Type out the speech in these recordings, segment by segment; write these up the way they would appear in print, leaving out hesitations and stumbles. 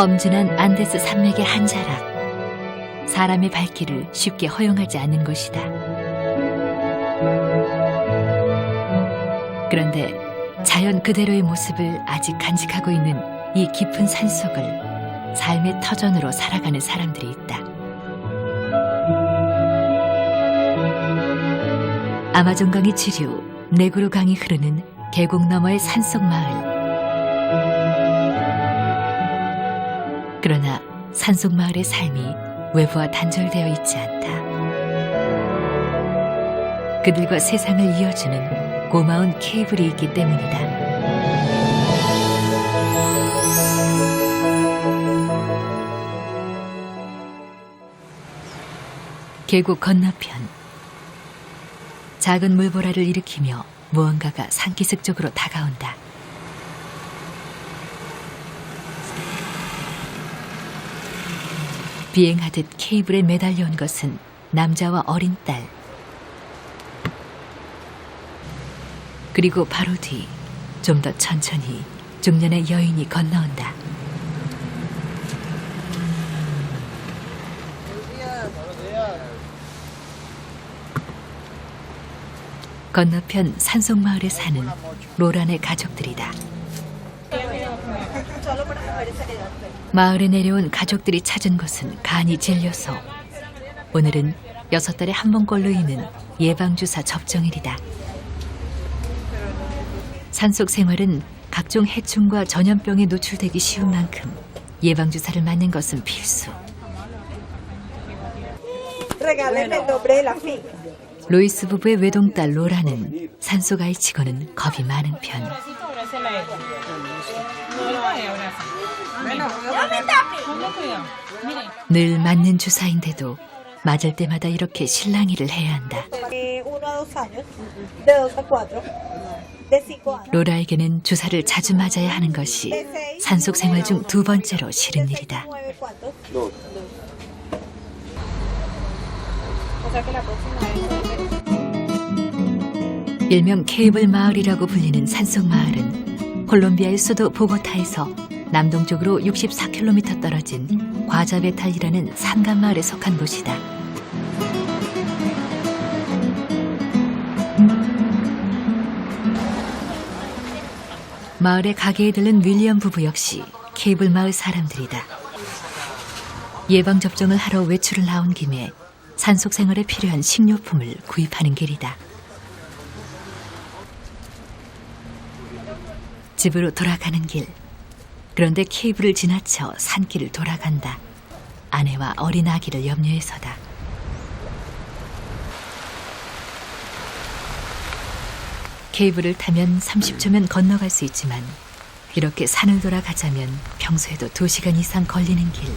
험준한 안데스 산맥의 한 자락. 사람의 발길을 쉽게 허용하지 않는 곳이다. 그런데 자연 그대로의 모습을 아직 간직하고 있는 이 깊은 산속을 삶의 터전으로 살아가는 사람들이 있다. 아마존강이 지류 네그루 강이 흐르는 계곡 너머의 산속 마을. 그러나 산속 마을의 삶이 외부와 단절되어 있지 않다. 그들과 세상을 이어주는 고마운 케이블이 있기 때문이다. 계곡 건너편. 작은 물보라를 일으키며 무언가가 산기슭 쪽으로 다가온다. 비행하듯 케이블에 매달려 온 것은 남자와 어린 딸. 그리고 바로 뒤, 좀 더 천천히 중년의 여인이 건너온다. 건너편 산속마을에 사는 로란의 가족들이다. 마을에 내려온 가족들이 찾은 것은 간이 질려서 오늘은 6달에 한 번꼴로 있는 예방주사 접종일이다. 산속 생활은 각종 해충과 전염병에 노출되기 쉬운 만큼 예방주사를 맞는 것은 필수. 로이스 부부의 외동딸 로라는 산속 아이치고는 겁이 많은 편. 늘 맞는 주사인데도 맞을 때마다 이렇게 실랑이를 해야 한다. 로라에게는 주사를 자주 맞아야 하는 것이 산속 생활 중 2번째로 싫은 일이다. 일명 케이블 마을이라고 불리는 산속 마을은 콜롬비아의 수도 보고타에서 남동쪽으로 64km 떨어진 과자베탈이라는 산간 마을에 속한 곳이다. 마을의 가게에 들른 윌리엄 부부 역시 케이블 마을 사람들이다. 예방접종을 하러 외출을 나온 김에 산속 생활에 필요한 식료품을 구입하는 길이다. 집으로 돌아가는 길. 그런데 케이블을 지나쳐 산길을 돌아간다. 아내와 어린 아기를 염려해서다. 케이블을 타면 30초면 건너갈 수 있지만 이렇게 산을 돌아가자면 평소에도 2시간 이상 걸리는 길.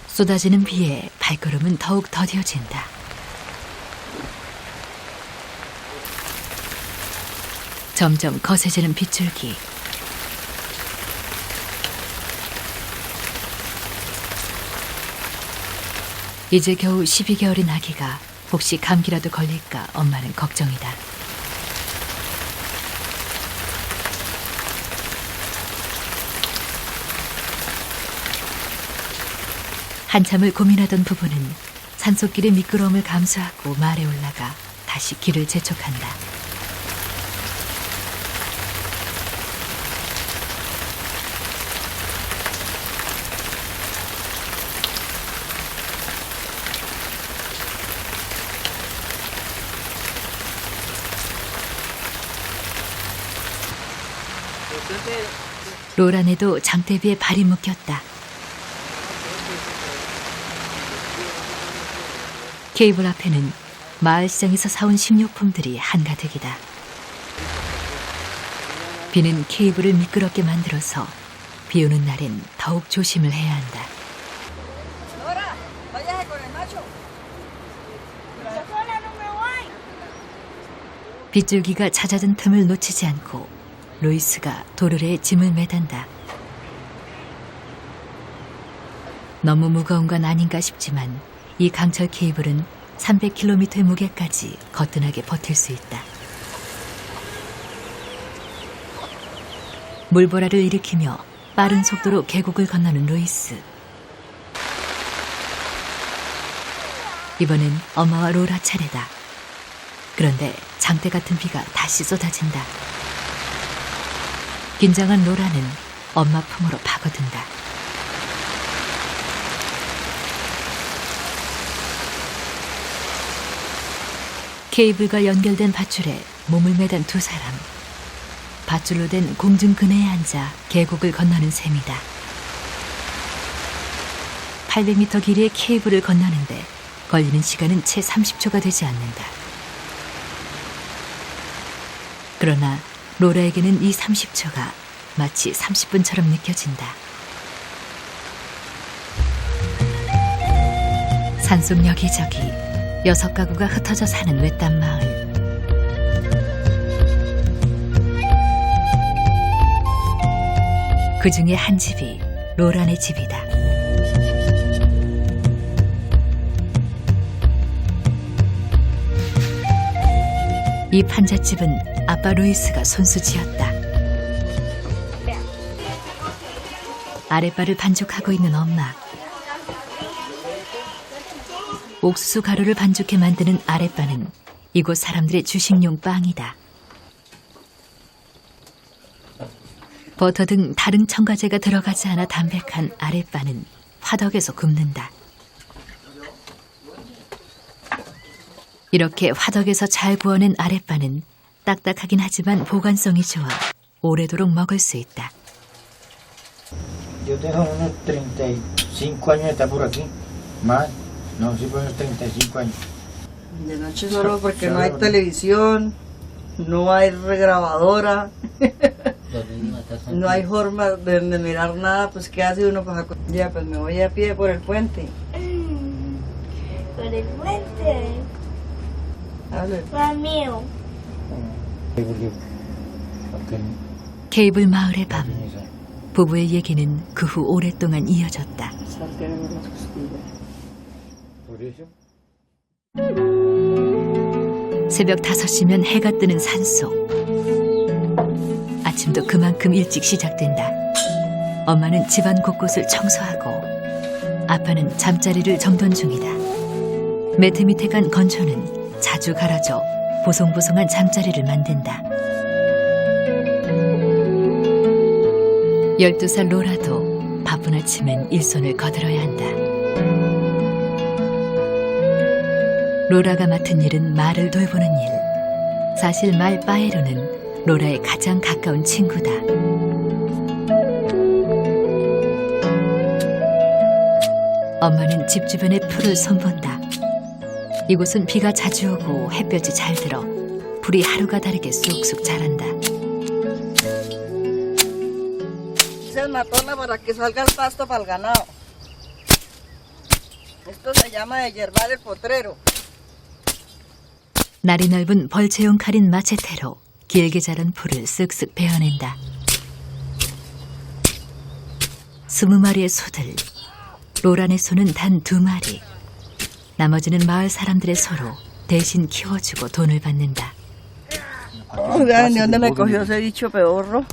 쏟아지는 비에 발걸음은 더욱 더뎌진다. 점점 거세지는 빗줄기. 이제 겨우 12개월인 아기가 혹시 감기라도 걸릴까 엄마는 걱정이다. 한참을 고민하던 부부는 산속길의 미끄러움을 감수하고 말에 올라가 다시 길을 재촉한다. 로란에도 장대비에 발이 묶였다. 케이블 앞에는 마을 시장에서 사온 식료품들이 한가득이다. 비는 케이블을 미끄럽게 만들어서 비 오는 날엔 더욱 조심을 해야 한다. 빗줄기가 잦아든 틈을 놓치지 않고 로이스가 도르래에 짐을 매단다. 너무 무거운 건 아닌가 싶지만 이 강철 케이블은 300km의 무게까지 거뜬하게 버틸 수 있다. 물보라를 일으키며 빠른 속도로 계곡을 건너는 루이스. 이번엔 엄마와 로라 차례다. 그런데 장대 같은 비가 다시 쏟아진다. 긴장한 로라는 엄마 품으로 파고든다. 케이블과 연결된 밧줄에 몸을 매단 두 사람. 밧줄로 된 공중 그네에 앉아 계곡을 건너는 셈이다. 800m 길이의 케이블을 건너는데 걸리는 시간은 채 30초가 되지 않는다. 그러나 로라에게는 이 30초가 마치 30분처럼 느껴진다. 산속 여기저기 6가구가 흩어져 사는 외딴 마을. 그 중에 한 집이 로란의 집이다. 이 판잣집은 아빠 루이스가 손수지었다. 아랫발을 반죽하고 있는 엄마. 옥수수 가루를 반죽해 만드는 아랫바는 이곳 사람들의 주식용 빵이다. 버터 등 다른 첨가제가 들어가지 않아 담백한 아랫바는 화덕에서 굽는다. 이렇게 화덕에서 잘 구워낸 아랫바는 딱딱하긴 하지만 보관성이 좋아 오래도록 먹을 수 있다. Yo tengo unos 35 años de estar por aquí, más, no, sí por unos 35 años. De noche solo porque no hay televisión, no hay regrabadora, no hay forma de mirar nada, pues ¿qué hace uno? Ya, pues me voy a pie por el puente. Por el puente. mío. 케이블 마을의 밤. 부부의 얘기는 그 후 오랫동안 이어졌다. 새벽 5시면 해가 뜨는 산속. 아침도 그만큼 일찍 시작된다. 엄마는 집안 곳곳을 청소하고 아빠는 잠자리를 정돈 중이다. 매트 밑에 간 건초는 자주 갈아줘 보송보송한 잠자리를 만든다. 12살 로라도 바쁜 아침엔 일손을 거들어야 한다. 로라가 맡은 일은 말을 돌보는 일. 사실 말 빠에로는 로라의 가장 가까운 친구다. 엄마는 집 주변의 풀을 손본다. 이곳은 비가 자주 오고 햇볕이 잘 들어 풀이 하루가 다르게 쑥쑥 자란다. Es matona para que salga el pasto para el ganado. Esto se llama de yerbar el potrero. 날이 넓은 벌채용 칼인 마체테로 길게 자란 풀을 쓱쓱 베어낸다. 20마리의 소들. 로란의 소는 단 2마리. 나머지는 마을 사람들의 소로 대신 키워주고 돈을 받는다. ¿De dónde le cogió ese bicho peorro?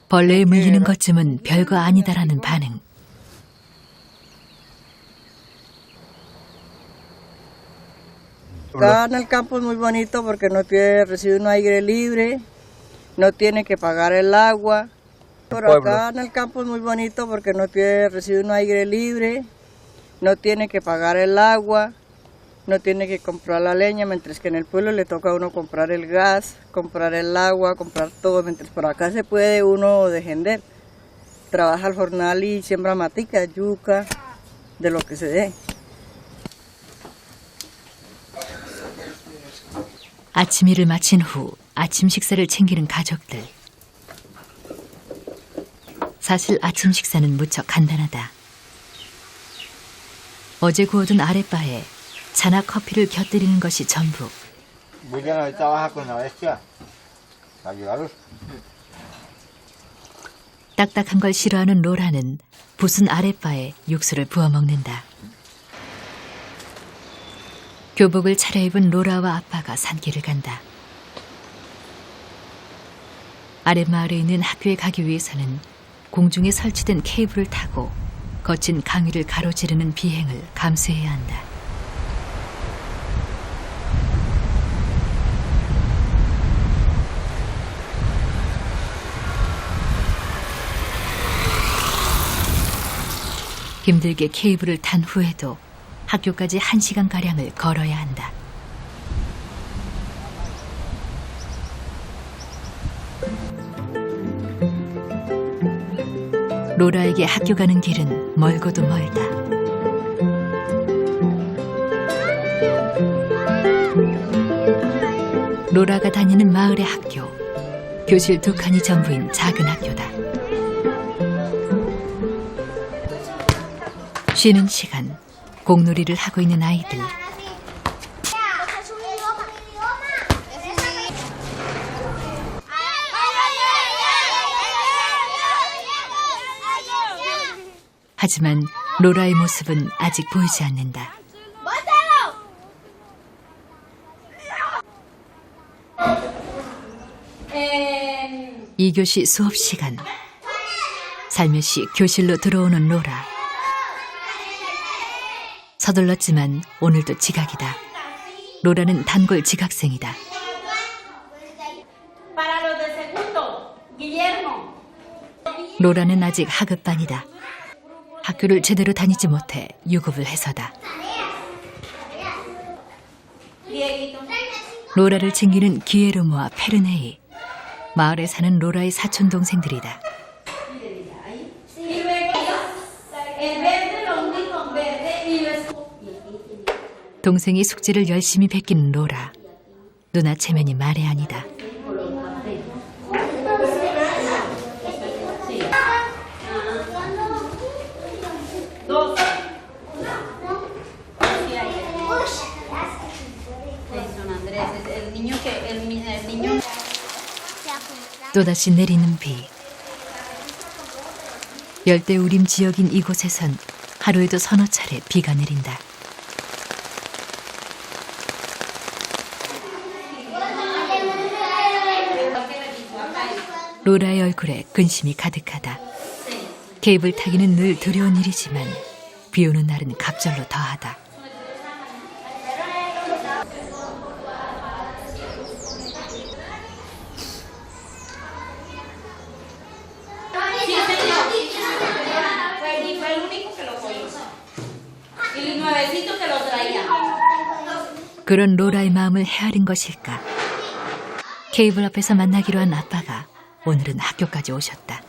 벌레에 물리는 것쯤은 별거 아니다라는 반응. Acá en el campo es muy bonito porque recibe un aire libre, no tiene que pagar el agua. Pero acá en el campo es muy bonito porque recibe un aire libre, no tiene que pagar el agua, no tiene que comprar la leña, mientras que en el pueblo le toca a uno comprar el gas, comprar el agua, comprar todo, mientras por acá se puede uno defender. Trabaja al jornal y siembra matica, yuca, de lo que se dé. 아침 일을 마친 후 아침 식사를 챙기는 가족들. 사실 아침 식사는 무척 간단하다. 어제 구워둔 아랫바에 차나 커피를 곁들이는 것이 전부. 딱딱한 걸 싫어하는 로라는 부순 아랫바에 육수를 부어 먹는다. 교복을 차려입은 로라와 아빠가 산길을 간다. 아랫마을에 있는 학교에 가기 위해서는 공중에 설치된 케이블을 타고 거친 강위를 가로지르는 비행을 감수해야 한다. 힘들게 케이블을 탄 후에도 학교까지 1시간가량을 걸어야 한다. 로라에게 학교 가는 길은 멀고도 멀다. 로라가 다니는 마을의 학교, 교실 2칸이 전부인 작은 학교다. 쉬는 시간, 공놀이를 하고 있는 아이들. 하지만 로라의 모습은 아직 보이지 않는다. 2교시 수업 시간. 살며시 교실로 들어오는 로라. 서둘렀지만 오늘도 지각이다. 로라는 단골 지각생이다. 로라는 아직 하급반이다. 학교를 제대로 다니지 못해 유급을 해서다. 로라를 챙기는 기에르모와 페르네이. 마을에 사는 로라의 사촌 동생들이다. 동생이 숙제를 열심히 베끼는 로라. 누나 체면이 말이 아니다. 또다시 내리는 비. 열대우림 지역인 이곳에선 하루에도 서너 차례 비가 내린다. 로라의 얼굴에 근심이 가득하다. 케이블 타기는 늘 두려운 일이지만 비 오는 날은 갑절로 더하다. 그런 로라의 마음을 헤아린 것일까? 케이블 앞에서 만나기로 한 아빠가 오늘은 학교까지 오셨다.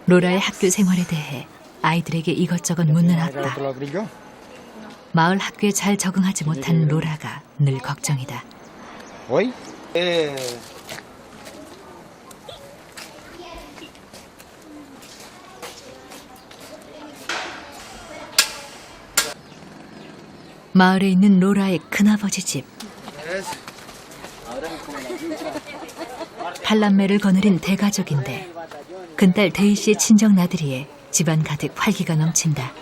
로라의 학교 생활에 대해 아이들에게 이것저것 묻는 아빠. 마을 학교에 잘 적응하지 못한 로라가 늘 걱정이다. 마을에 있는 로라의 큰아버지 집. 팔남매를 거느린 대가족인데 큰딸 데이 씨의 친정 나들이에 집안 가득 활기가 넘친다.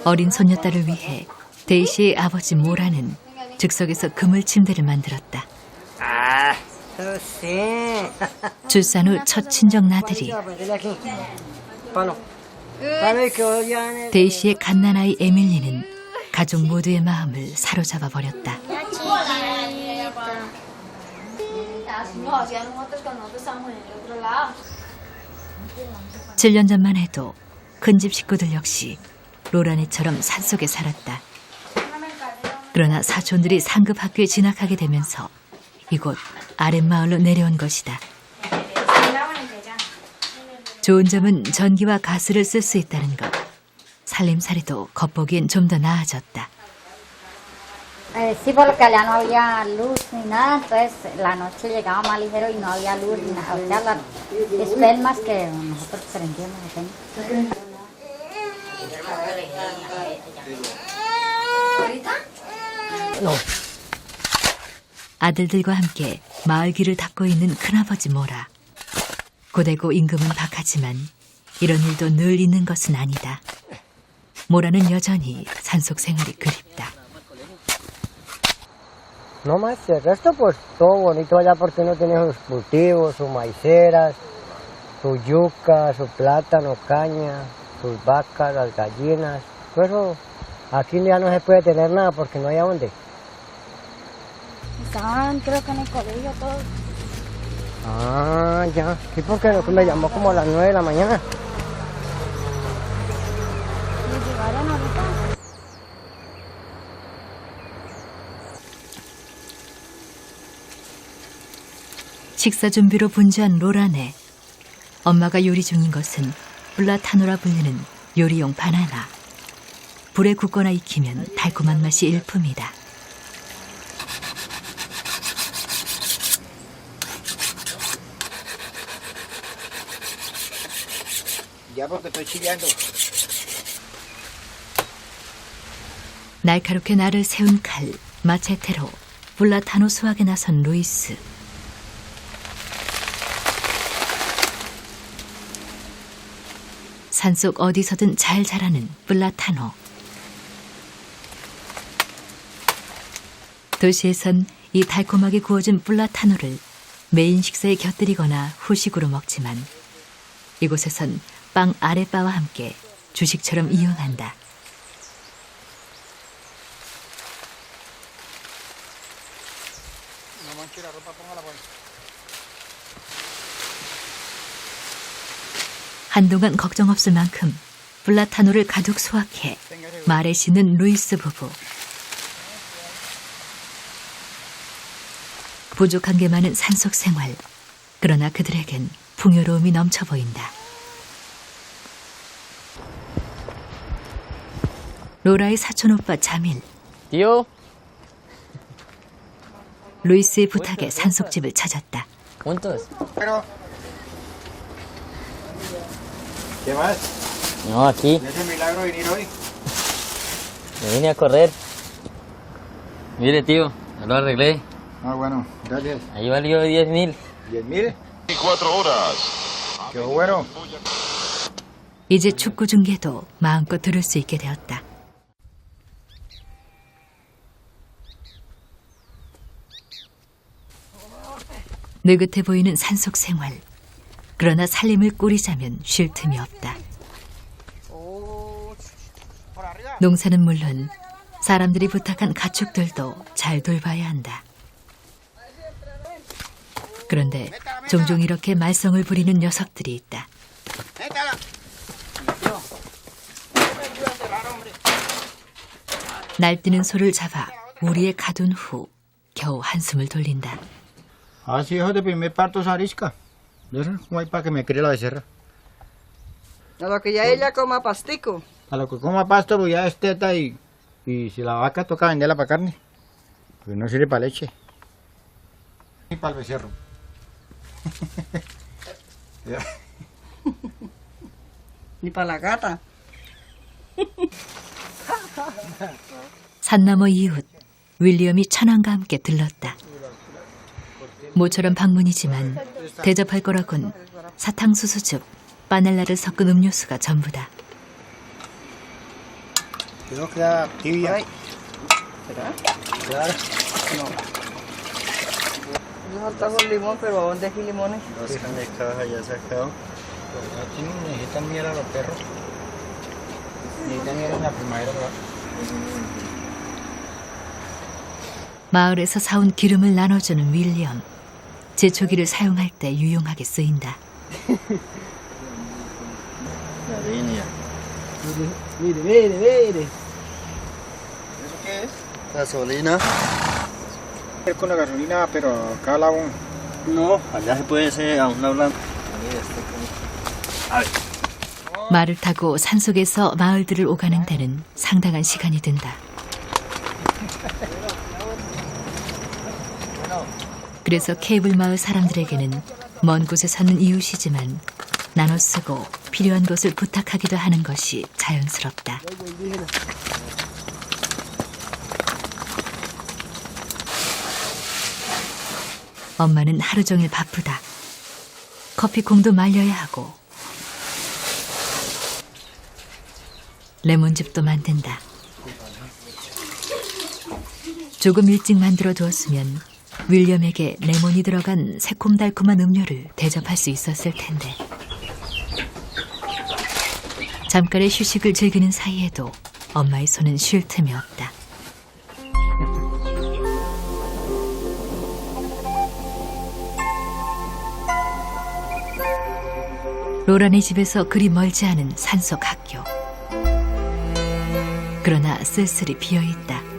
어린 손녀딸을 위해 데이 씨의 아버지 모라는 즉석에서 그물 침대를 만들었다. 출산 후 첫 친정 나들이. 데이 씨의 갓난아이 에밀리는 가족 모두의 마음을 사로잡아 버렸다. 7년 전만 해도 큰집 식구들 역시 로라네처럼 산속에 살았다. 그러나 사촌들이 상급 학교에 진학하게 되면서 이곳 아랫마을로 내려온 것이다. 좋은 점은 전기와 가스를 쓸 수 있다는 것. 살림살이도 겉보기엔 좀 더 나아졌다. Sí, porque allá no había luz ni nada, entonces la noche llegaba más ligero y no había luz ni nada. O sea, las espelmas que nosotros prendíamos. 아들들과 함께 마을 길을 닦고 있는 큰아버지 모라. 고되고 임금은 박하지만 이런 일도 늘 있는 것은 아니다. 모라는 여전히 산속 생활이 그립다. No más, el resto pues todo bonito allá porque uno tiene sus cultivos, sus maiceras, sus yucas, su plátano, caña, sus vacas, las gallinas. Por eso aquí ya no se puede tener nada porque no hay a dónde. Estaban, creo que en el colegio todos. Ah, ya. Sí, porque me llamó como a las 9 de la mañana. ¿Y llegaron ahorita? 식사 준비로 분주한 로라네. 엄마가 요리 중인 것은 플라타노라 불리는 요리용 바나나. 불에 굽거나 익히면 달콤한 맛이 일품이다. Ya porque estoy chillando. 날카롭게 날을 세운 칼, 마체테로 플라타노 수확에 나선 루이스. 산속 어디서든 잘 자라는 플라타노. 도시에선 이 달콤하게 구워진 플라타노를 메인 식사에 곁들이거나 후식으로 먹지만 이곳에선 빵 아랫바와 함께 주식처럼 이용한다. 한동안 걱정 없을 만큼 플라타노를 가득 수확해 말에 싣는 루이스 부부. 부족한 게 많은 산속 생활. 그러나 그들에겐 풍요로움이 넘쳐 보인다. 로라의 사촌 오빠 자밀. Tío, 루이스의 부탁에 산속집을 찾았다. ¿juntos? Pero... ¿Qué más? No, aquí. ¿Es un milagro venir hoy? Me vine a correr. Mire, tío, ya lo arreglé. Ah, bueno, gracias. Ahí valió 10,000. ¿10,000? 24 horas. ¡Qué bueno! 이제 축구 중계도 마음껏 들을 수 있게 되었다. 느긋해 보이는 산속 생활. 그러나 살림을 꾸리자면 쉴 틈이 없다. 농사는 물론 사람들이 부탁한 가축들도 잘 돌봐야 한다. 그런데 종종 이렇게 말썽을 부리는 녀석들이 있다. 날뛰는 소를 잡아 우리에 가둔 후 겨우 한숨을 돌린다. Así hijo de primer parto arisca. De eso, como hay para que me críe la becerra. A lo que ya ella coma pastico. A lo que coma pasto, pues ya es teta y si la vaca toca venderla para carne. Pues no sirve para leche. Ni para el becerro. Ni para la gata. 산 너머 이웃 윌리엄이 천왕과 함께 들렀다. 모처럼 방문이지만 대접할 거라곤 사탕수수즙, 바닐라를 섞은 음료수가 전부다. Creo que queda tibia. ¿Será? Claro. No. Nos falta con limón, pero ¿a dónde hay limones? Los han de caja ya sacado. Aquí necesitan miel a los perros. Necesitan miel en la primavera, ¿verdad? 마을에서 사온 기름을 나눠주는 윌리엄. 제초기를 사용할 때 유용하게 쓰인다. Mire. ¿Eso qué es? Gasolina. Es con la gasolina, pero acá la un... No, allá se puede hacer a una blanca. 말을 타고 산속에서 마을들을 오가는 데는 상당한 시간이 든다. 그래서 케이블 마을 사람들에게는 먼 곳에 사는 이웃이지만 나눠 쓰고 필요한 것을 부탁하기도 하는 것이 자연스럽다. 엄마는 하루 종일 바쁘다. 커피콩도 말려야 하고 레몬즙도 만든다. 조금 일찍 만들어 두었으면 윌리엄에게 레몬이 들어간 새콤달콤한 음료를 대접할 수 있었을 텐데. 잠깐의 휴식을 즐기는 사이에도 엄마의 손은 쉴 틈이 없다. 로란의 집에서 그리 멀지 않은 산속 학교. 그러나 쓸쓸히 비어있다.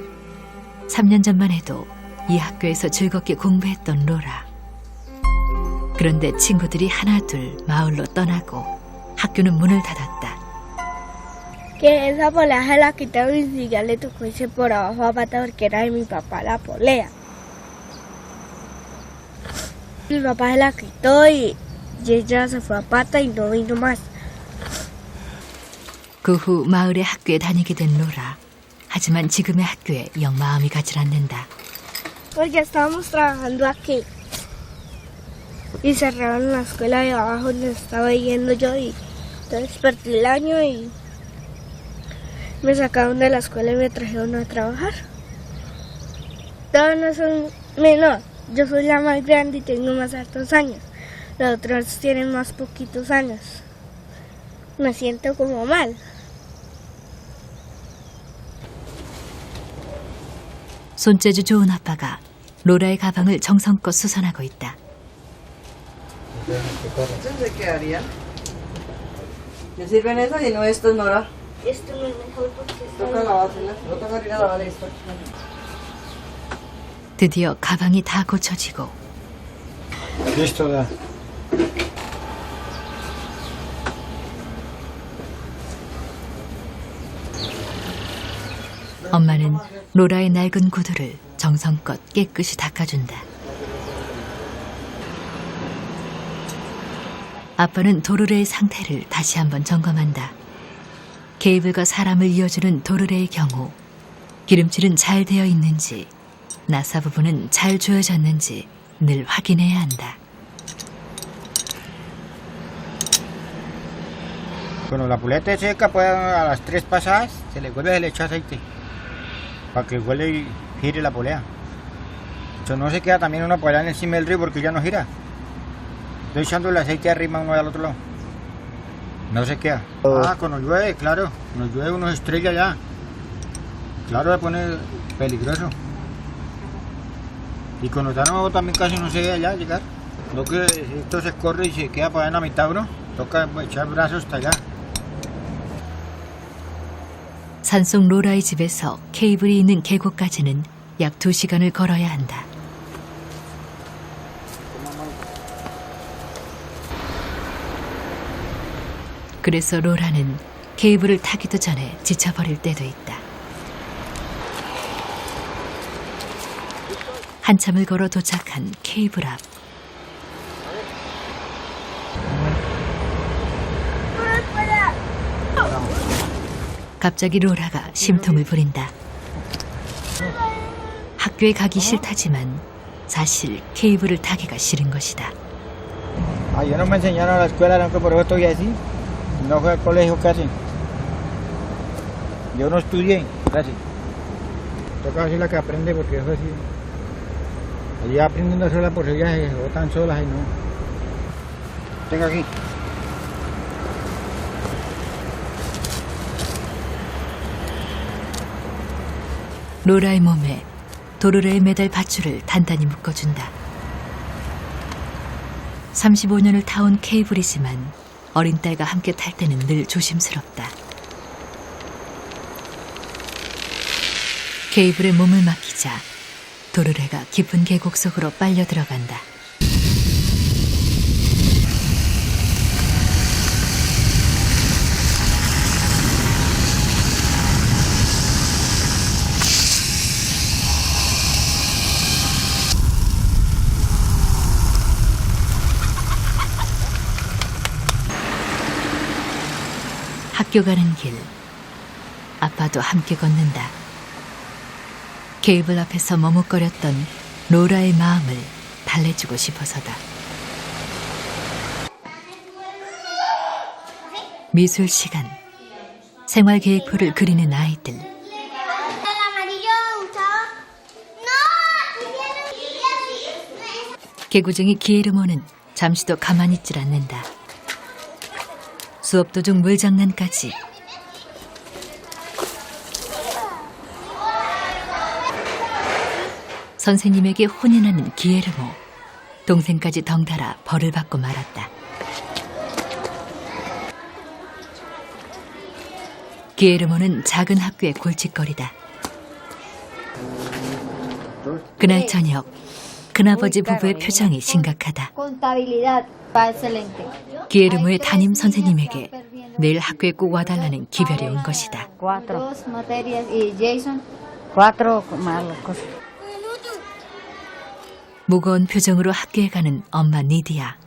3년 전만 해도 이 학교에서 즐겁게 공부했던 로라. 그런데 친구들이 하나둘 마을로 떠나고 학교는 문을 닫았다. Que esa polea se la quitaron y si ya le tocó irse por abajo a pata porque era de mi papá la polea. Mi papá se la quitó y ella se fue a pata y no vino más. 그 후 마을의 학교에 다니게 된 로라. 하지만 지금의 학교에 영 마음이 가지 않는다. Porque estábamos trabajando aquí y cerraron la escuela de abajo donde estaba yendo yo y entonces perdí el año y me sacaron de la escuela y me trajeron a trabajar. Todos no son menor, yo soy la más grande y tengo más altos años. Los otros tienen más poquitos años. Me siento como mal. 손재주 좋은 아빠가 로라의 가방을 정성껏 수선하고 있다. se quedarían. ¿Me sirven esas y no estos, Nora? Esto no es mejor porque Toca lavárselas. No toca ir a lavar esto. 드디어 가방이 다 고쳐지고 Listo, da. 엄마는 로라의 낡은 구두를 정성껏 깨끗이 닦아준다. 아빠는 도르래의 상태를 다시 한번 점검한다. 케이블과 사람을 이어주는 도르래의 경우 기름칠은 잘 되어 있는지 나사 부분은 잘 조여졌는지 늘 확인해야 한다. Cuando la polea esté seca, pues a las 3 pasadas se le vuelve, se le echa aceite para que huele y gire la polea. Eso no se queda también una polea encima del río porque ya no gira. Estoy echando el aceite arriba uno al otro lado. No se queda. Ah, cuando llueve, claro. Cuando llueve uno se estrella ya. Claro, se pone peligroso. Y cuando está nuevo también casi no se ve allá llegar. Lo que esto se corre y se queda para en la mitad uno. Toca echar brazos hasta allá. 산속 로라의 집에서 케이블이 있는 계곡까지는 약 2시간을 걸어야 한다. 그래서 로라는 케이블을 타기도 전에 지쳐버릴 때도 있다. 한참을 걸어 도착한 케이블 앞. 갑자기 로라가 심통을 부린다. 학교에 가기 싫다지만 사실 케이블을 타기가 싫은 것이다. Ah, yo no me enseñaron a la escuela, no, que por eso estoy así. No fui al colegio casi. Yo no estudié casi. Toca así la que aprende porque eso así. Allí aprendiendo sola por si ellas se botan solas y no. Tengo aquí. 로라의 몸에 도르래의 매달 밧줄을 단단히 묶어준다. 35년을 타온 케이블이지만 어린 딸과 함께 탈 때는 늘 조심스럽다. 케이블에 몸을 맡기자 도르래가 깊은 계곡 속으로 빨려 들어간다. 학교 가는 길, 아빠도 함께 걷는다. 케이블 앞에서 머뭇거렸던 로라의 마음을 달래주고 싶어서다. 미술 시간, 생활 계획표를 그리는 아이들. El amarillo, chao. 개구쟁이 기에르모는 잠시도 가만히 있질 않는다. 수업 도중 물장난까지. 선생님에게 혼이 나는 기에르모. 동생까지 덩달아 벌을 받고 말았다. 기에르모는 작은 학교의 골칫거리다. 그날 저녁, 큰아버지 부부의 표정이 심각하다. Contabilidad. Va excelente. 기에르모의 담임 선생님에게 내일 학교에 꼭 와달라는 기별이 온 것이다. Dos materias y Jason. Cuatro malos. 무거운 표정으로 학교에 가는 엄마 니디아.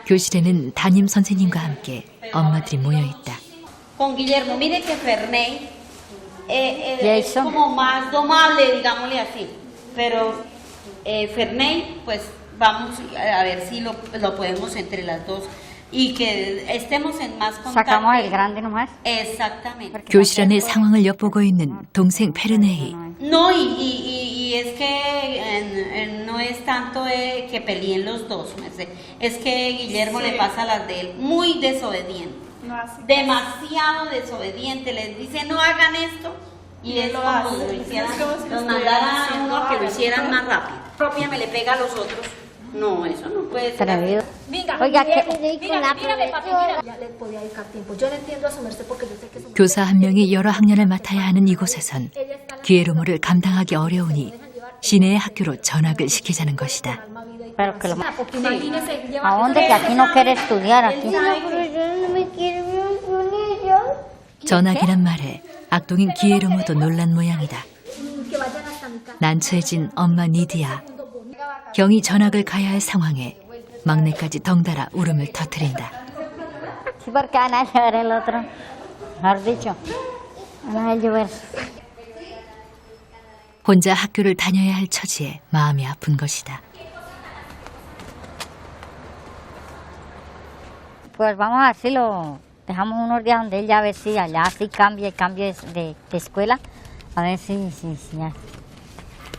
교실에는 담임 선생님과 함께 엄마들이 모여 있다. Con Guillermo, mire que Ferney es Jason. como más domable, digámosle así. Pero Ferney, pues vamos a ver si lo podemos entre las dos y que estemos en más contacto. Sacamos el grande nomás. Exactamente. 교실 안의 상황을 엿보고 있는 동생 페르네이. No, y es que no es tanto que peleen los dos, es que Guillermo le pasa las de él, muy desobediente, demasiado desobediente, les dice no hagan esto y es como si lo hicieran, los mandara a uno a que lo hicieran más rápido, propia me le pega a los otros, no, eso no puede ser. Atrevido. Oiga, que 교사 한 명이 여러 학년을 맡아야 하는 이곳에선 기에르모를 감당하기 어려우니 시내의 학교로 전학을 시키자는 것이다. pero que lo ¿A dónde? Que aquí no quiere estudiar aquí. 전학이란 말에 악동인 기에르모도 놀란 모양이다. 난처해진 엄마 니디아. 경이 전학을 가야 할 상황에 막내까지 덩달아 울음을 터뜨린다. Sí, porque van a llevar el otro. Mejor dicho, van a llover. 혼자 학교를 다녀야 할 처지에 마음이 아픈 것이다. Pues vamos a ver si lo dejamos unos días donde él ya ve si allá sí cambia y cambia de escuela. A ver si ya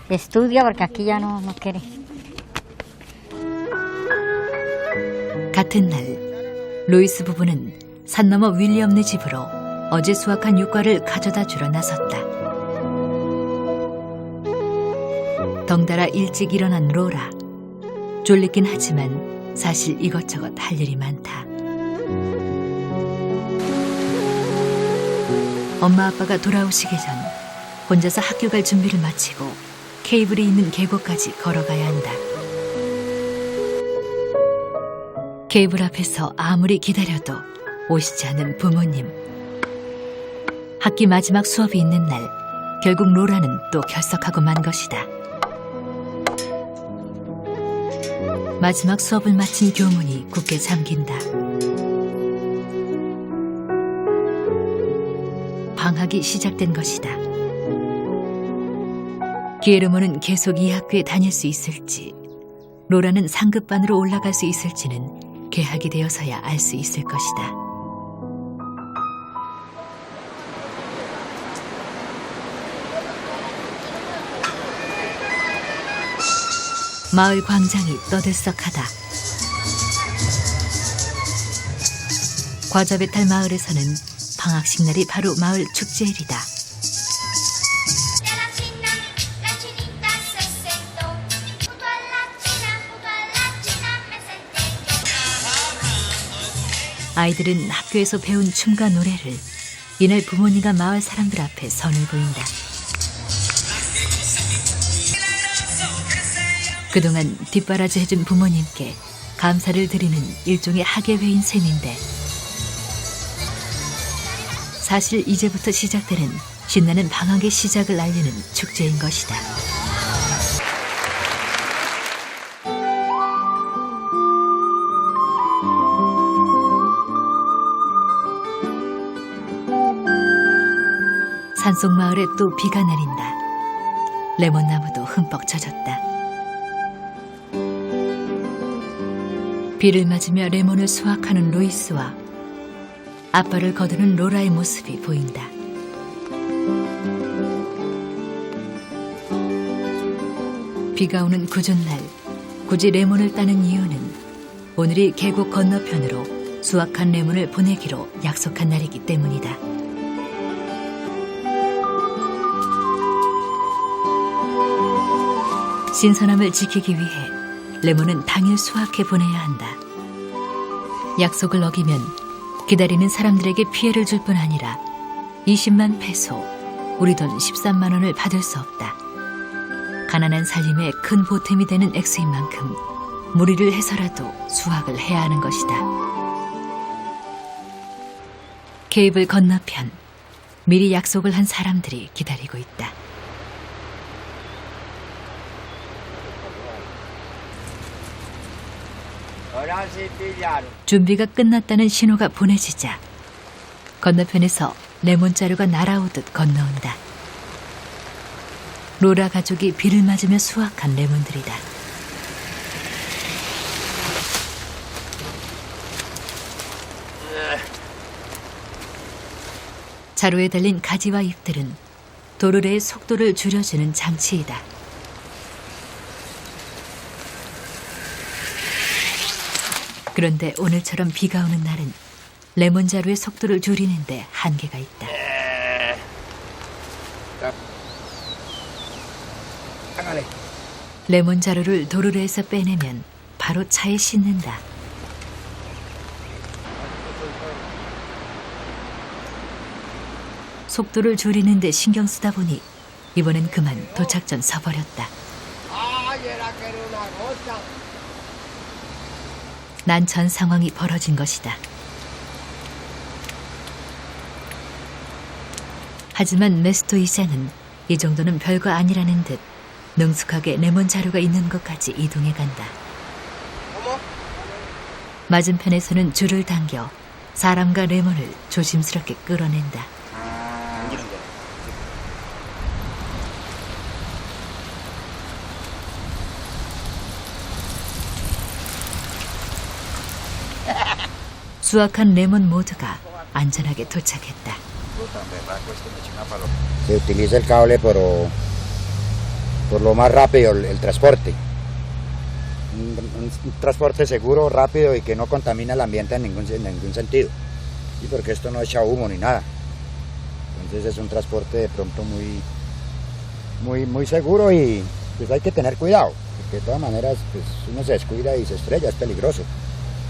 estudia, porque aquí ya no quiere. 같은 날 로이스 부부는 산 너머 윌리엄네 집으로 어제 수확한 유과를 가져다 주러 나섰다. 덩달아 일찍 일어난 로라. 졸리긴 하지만 사실 이것저것 할 일이 많다. 엄마 아빠가 돌아오시기 전 혼자서 학교 갈 준비를 마치고 케이블이 있는 계곡까지 걸어가야 한다. 케이블 앞에서 아무리 기다려도 오시지 않은 부모님. 학기 마지막 수업이 있는 날 결국 로라는 또 결석하고 만 것이다. 마지막 수업을 마친 교문이 굳게 잠긴다. 방학이 시작된 것이다. 기에르모는 계속 이 학교에 다닐 수 있을지, 로라는 상급반으로 올라갈 수 있을지는 개학이 되어서야 알 수 있을 것이다. 마을 광장이 떠들썩하다. 과자배탈 마을에서는 방학식 날이 바로 마을 축제일이다. 아이들은 학교에서 배운 춤과 노래를 이날 부모님과 마을 사람들 앞에 선을 보인다. 그동안 뒷바라지 해준 부모님께 감사를 드리는 일종의 학예회인 셈인데 사실 이제부터 시작되는 신나는 방학의 시작을 알리는 축제인 것이다. 산속 마을에 또 비가 내린다. 레몬나무도 흠뻑 젖었다. 비를 맞으며 레몬을 수확하는 루이스와 아빠를 거두는 로라의 모습이 보인다. 비가 오는 궂은 날 굳이 레몬을 따는 이유는 오늘이 계곡 건너편으로 수확한 레몬을 보내기로 약속한 날이기 때문이다. 신선함을 지키기 위해 레몬은 당일 수확해 보내야 한다. 약속을 어기면 기다리는 사람들에게 피해를 줄 뿐 아니라 20만 페소, 우리 돈 13만 원을 받을 수 없다. 가난한 살림에 큰 보탬이 되는 액수인 만큼 무리를 해서라도 수확을 해야 하는 것이다. 케이블 건너편, 미리 약속을 한 사람들이 기다리고 있다. 준비가 끝났다는 신호가 보내지자 건너편에서 레몬 자루가 날아오듯 건너온다. 로라 가족이 비를 맞으며 수확한 레몬들이다. 자루에 달린 가지와 잎들은 도르래의 속도를 줄여주는 장치이다. 그런데 오늘처럼 비가 오는 날은 레몬 자루의 속도를 줄이는데 한계가 있다. 레몬 자루를 도르래에서 빼내면 바로 차에 싣는다. 속도를 줄이는데 신경 쓰다 보니 이번엔 그만 도착 전 서버렸다. 난처한 상황이 벌어진 것이다. 하지만 메스토 이장은 이 정도는 별거 아니라는 듯 능숙하게 레몬 자루가 있는 곳까지 이동해 간다. 맞은편에서는 줄을 당겨 사람과 레몬을 조심스럽게 끌어낸다. 수확한 레몬 모두가 안전하게 도착했다. Se utiliza el cable por lo más rápido el transporte. Un transporte seguro, rápido y que no contamina el ambiente en ningún sentido. Y porque esto no echa humo ni nada. Entonces es un transporte de pronto muy seguro y pues hay que tener cuidado. Porque de todas maneras pues uno se descuida y se estrella, es peligroso.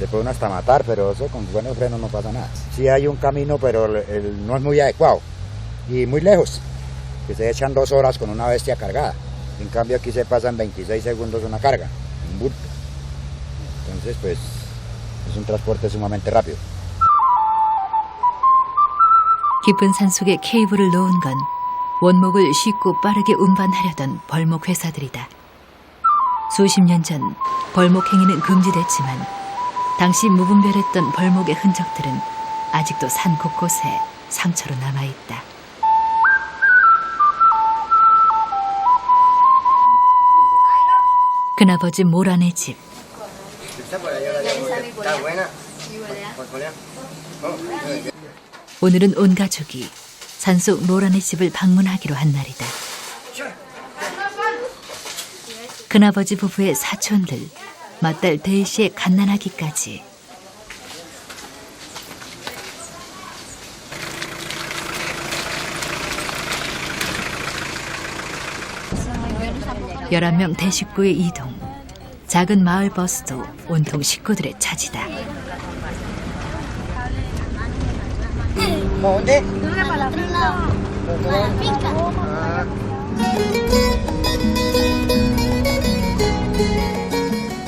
Se puede uno hasta matar, pero eso con buenos frenos no pasa nada. Sí hay un camino, pero no es muy adecuado y muy lejos, que se echan 2 horas con una bestia cargada. En cambio aquí se pasa en 26 segundos una carga, un bulto. Entonces pues es un transporte sumamente rápido. 깊은 산속에 케이블을 놓은 건 원목을 쉽고 빠르게 운반하려던 벌목 회사들이다. 수십 년 전 벌목 행위는 금지됐지만 당시 무분별했던 벌목의 흔적들은 아직도 산 곳곳에 상처로 남아있다. 큰아버지 모란의 집. 오늘은 온 가족이 산속 모란의 집을 방문하기로 한 날이다. 큰아버지 부부의 사촌들, 맏딸 데이시의 갓난아기까지. 열한 명 대식구의 이동. 작은 마을 버스도 온통 식구들의 차지다.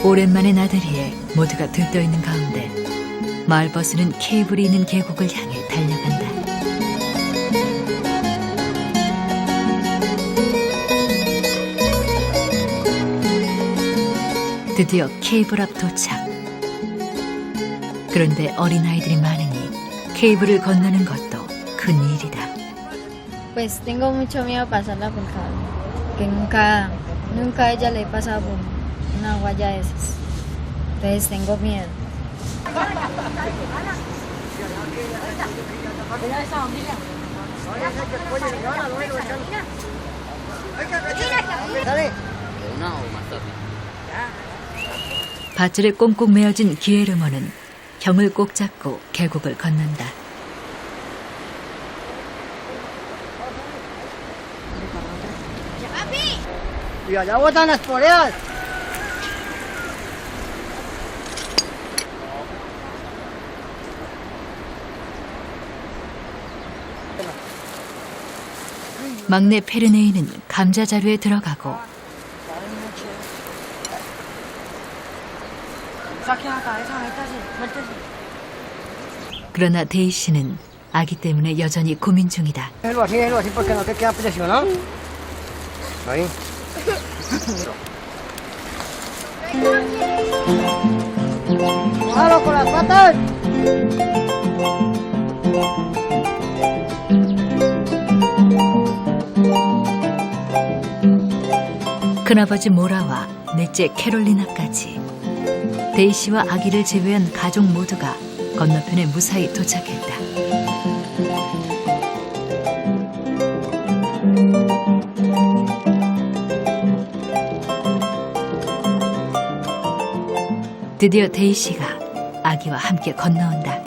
오랜만에 나들이에 모두가 들떠있는 가운데 마을버스는 케이블이 있는 계곡을 향해 달려간다. 드디어 케이블 앞 도착. 그런데 어린아이들이 많으니 케이블을 건너는 것도 큰 일이다. Pues tengo mucho miedo pasarla por cable, que nunca a ella le he pasado por una guaya de esas. Entonces tengo miedo. una o más tarde? 밧줄에 꽁꽁 메어진 기에르모는 형을 꼭 잡고 계곡을 건넌다. Y allá botan las poleas. 막내 페르네이는 감자 자루에 들어가고 그러나 데이시는 아기 때문에 여전히 고민 중이다. Déjelo así porque no te queda presionado. Ahí. ¡Jalo con las patas! 큰아버지 모라와 넷째 캐롤리나까지 데이시와 아기를 제외한 가족 모두가 건너편에 무사히 도착했다. 드디어 데이시가 아기와 함께 건너온다.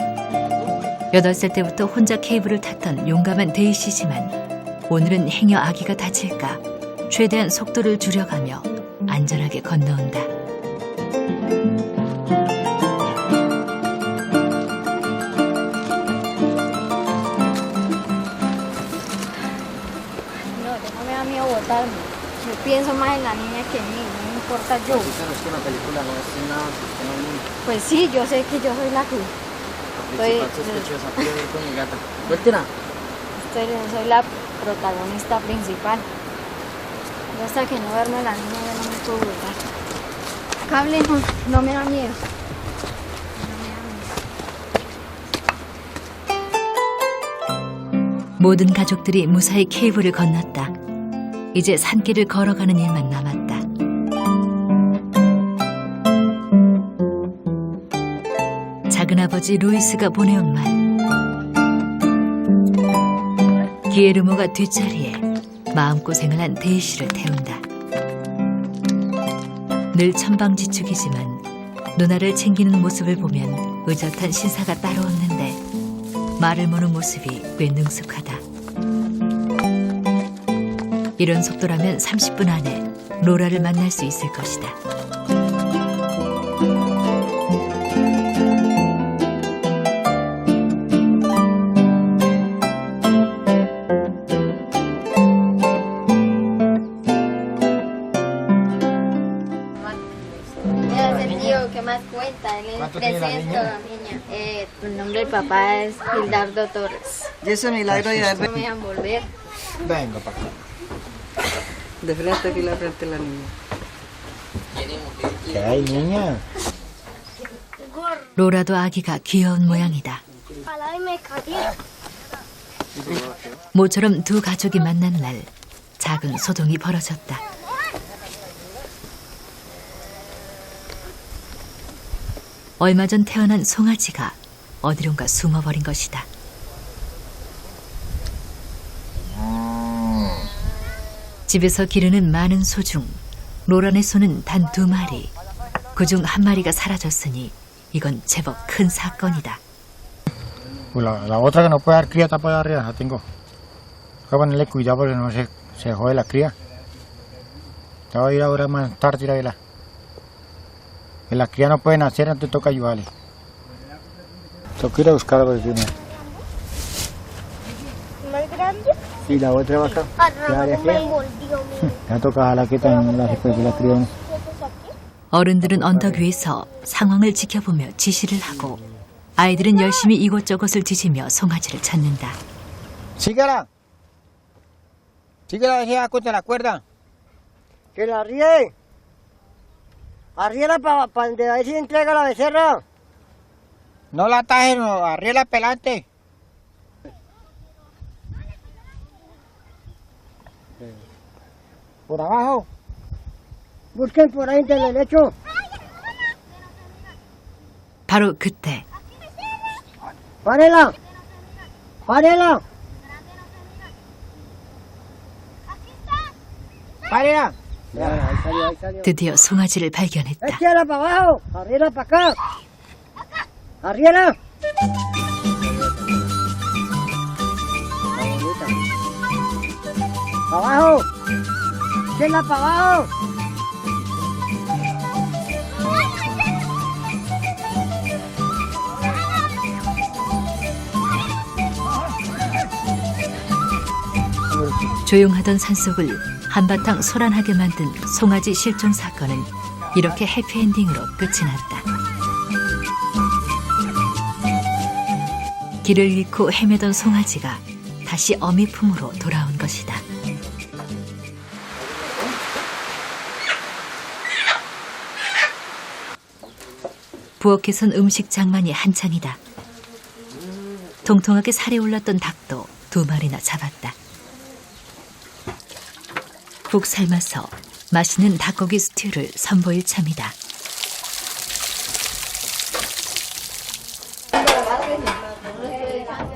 8살 때부터 혼자 케이블을 탔던 용감한 데이시지만 오늘은 행여 아기가 다칠까 최대한 속도를 줄여가며 안전하게 건너온다. No, no me da miedo botarme. Yo pienso más en la niña que en mí, no me importa yo. Pero es que en la película no es nada, usted no es niño. Pues sí, yo sé que yo soy la que La principal sospechosa puede ir con mi gata. Suéltela. soy la protagonista principal. Yo hasta que no verme la niña yo no me puedo botar. Cable no me da miedo. 모든 가족들이 무사히 케이블을 건넜다. 이제 산길을 걸어가는 일만 남았다. 작은아버지 루이스가 보내온 말. 기에르모가 뒷자리에 마음고생을 한 데이시를 태운다. 늘 천방지축이지만 누나를 챙기는 모습을 보면 의젓한 신사가 따로 없는데 말을 모는 모습이 꽤 능숙하다. 이런 속도라면 30분 안에 로라를 만날 수 있을 것이다. Mira ese tío que más cuenta, él es ¿Cuánto tiene la presento a la niña. El nombre del papá es Gildardo Torres. Y ese milagro ya No me dejan volver. Venga para acá. de frente aquí la frente de la niña. ¿Qué hay, niña? 로라도 아기가 귀여운 모양이다. Ojalá y me caí. 모처럼 두 가족이 만난 날 작은 소동이 벌어졌다. 얼마 전 태어난 송아지가 어디론가 숨어버린 것이다. 집에서 기르는 많은 소 중 로란의 소는 단 2마리. 그중 1마리가 사라졌으니 이건 제법 큰 사건이다. Pues la otra que no puede dar cría está para allá arriba, la tengo. Voy a ponerle cuidado porque no se jode la cría. Te voy a ir ahora más tarde a verla. Que la cría no puede nacer, entonces toca ayudarle. Tengo que ir a buscarla porque tiene. ¿Más grande? Y la otra va acá. Ah, no, me envolvió. Ya toca jalar que también la secuencia de la cría. 어른들은 언덕 위에서 상황을 지켜보며 지시를 하고 아이들은 열심히 이곳저곳을 뒤지며 송아지를 찾는다. ¡Síguela! ¡Síguela, decía, contra la cuerda! Que la ríe. Arriela para donde ahí se entrega la becerra. No la atajes, no, arriela pelante. Por abajo. Busquen por ahí del derecho. 바로 그때 ¡Párela! ¡Párela! ¡Párela! Ahí salió, ahí salió. 드디어 송아지를 발견했다. ¡Échala para abajo! ¡Arriera para acá! ¡Arriera! ¡Para abajo! ¡Échala para abajo! 조용하던 산속을 한바탕 소란하게 만든 송아지 실종 사건은 이렇게 해피엔딩으로 끝이 났다. 길을 잃고 헤매던 송아지가 다시 어미 품으로 돌아온 것이다. 부엌에선 음식 장만이 한창이다. 통통하게 살이 올랐던 닭도 2마리나 잡았다. 푹 삶아서 맛있는 닭고기 스튜를 선보일 참이다.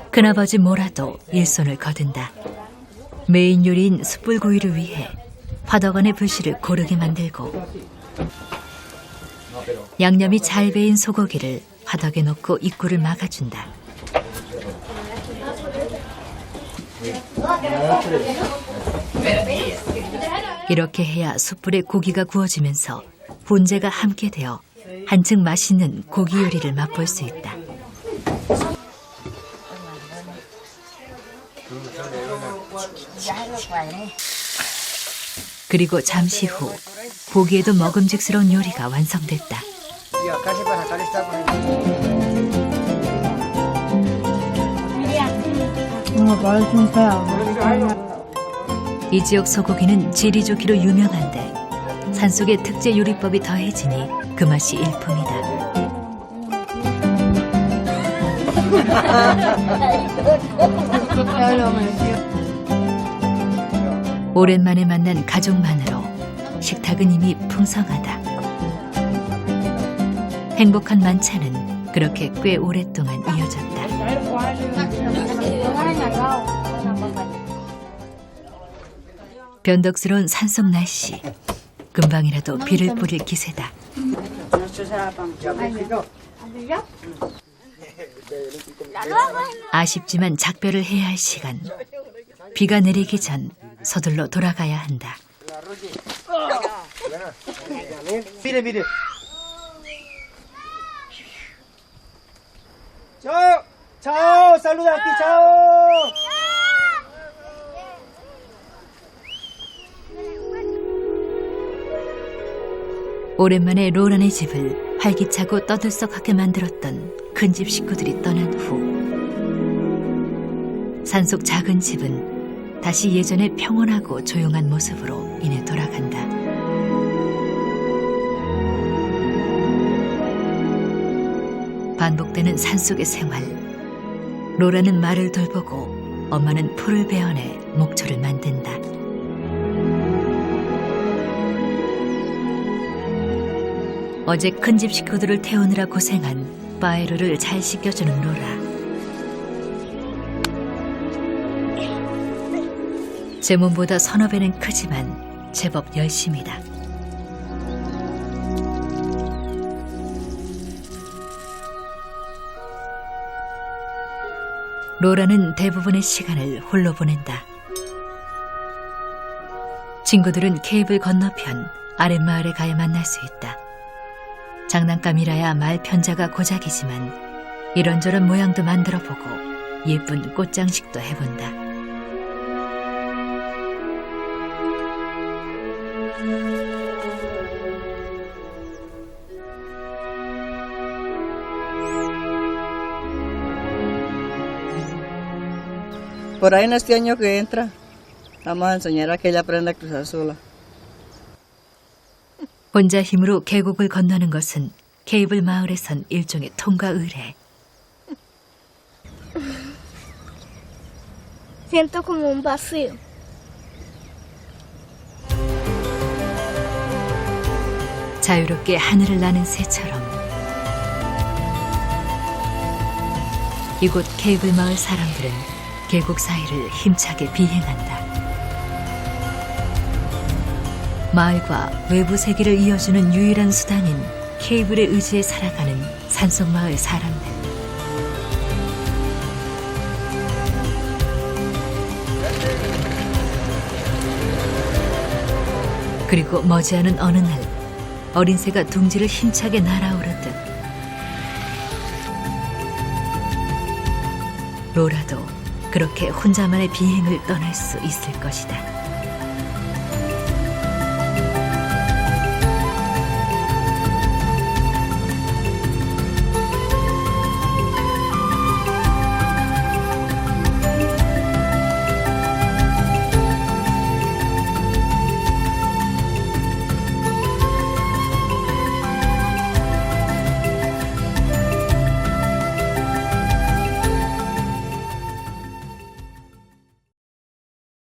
큰아버지 모라도 일손을 거둔다. 메인 요리인 숯불구이를 위해 화덕 안의 불씨를 고르게 만들고 양념이 잘 배인 소고기를 화덕에 넣고 입구를 막아준다. 이렇게 해야 숯불에 고기가 구워지면서 혼재가 함께 되어 한층 맛있는 고기 요리를 맛볼 수 있다. 그리고 잠시 후 보기에도 먹음직스러운 요리가 완성됐다. 이 지역 소고기는 질이 좋기로 유명한데 산속의 특제 요리법이 더해지니 그 맛이 일품이다. 오랜만에 만난 가족만으로 식탁은 이미 풍성하다. 행복한 만찬은 그렇게 꽤 오랫동안 이어졌다. 변덕스러운 산속 날씨, 금방이라도 비를 뿌릴 기세다. 아쉽지만 작별을 해야 할 시간. 비가 내리기 전 서둘러 돌아가야 한다. Mire, mire. Chao, chao, saluda aquí, chao. 오랜만에 로란의 집을 활기차고 떠들썩하게 만들었던 큰 집 식구들이 떠난 후 산속 작은 집은 다시 예전의 평온하고 조용한 모습으로 이내 돌아간다. 반복되는 산속의 생활. 로라는 말을 돌보고 엄마는 풀을 베어내 목초를 만든다. 어제 큰 집 식구들을 태우느라 고생한 파에로를 잘 씻겨주는 로라. 제 몸보다 서너 배는 크지만 제법 열심이다. 로라는 대부분의 시간을 홀로 보낸다. 친구들은 케이블 건너편 아랫마을에 가야 만날 수 있다. 장난감이라야 말 편자가 고작이지만 이런저런 모양도 만들어보고 예쁜 꽃장식도 해본다. Por ahí en este año que entra, vamos a enseñar a que ella aprenda a cruzar sola. 혼자 힘으로 계곡을 건너는 것은 케이블 마을에선 일종의 통과 의례. Siento como un vacío. 자유롭게 하늘을 나는 새처럼 이곳 케이블 마을 사람들은 계곡 사이를 힘차게 비행한다. 마을과 외부 세계를 이어주는 유일한 수단인 케이블에 의지해 살아가는 산속마을 사람들. 그리고 머지않은 어느 날 어린 새가 둥지를 힘차게 날아오르듯 로라도 그렇게 혼자만의 비행을 떠날 수 있을 것이다.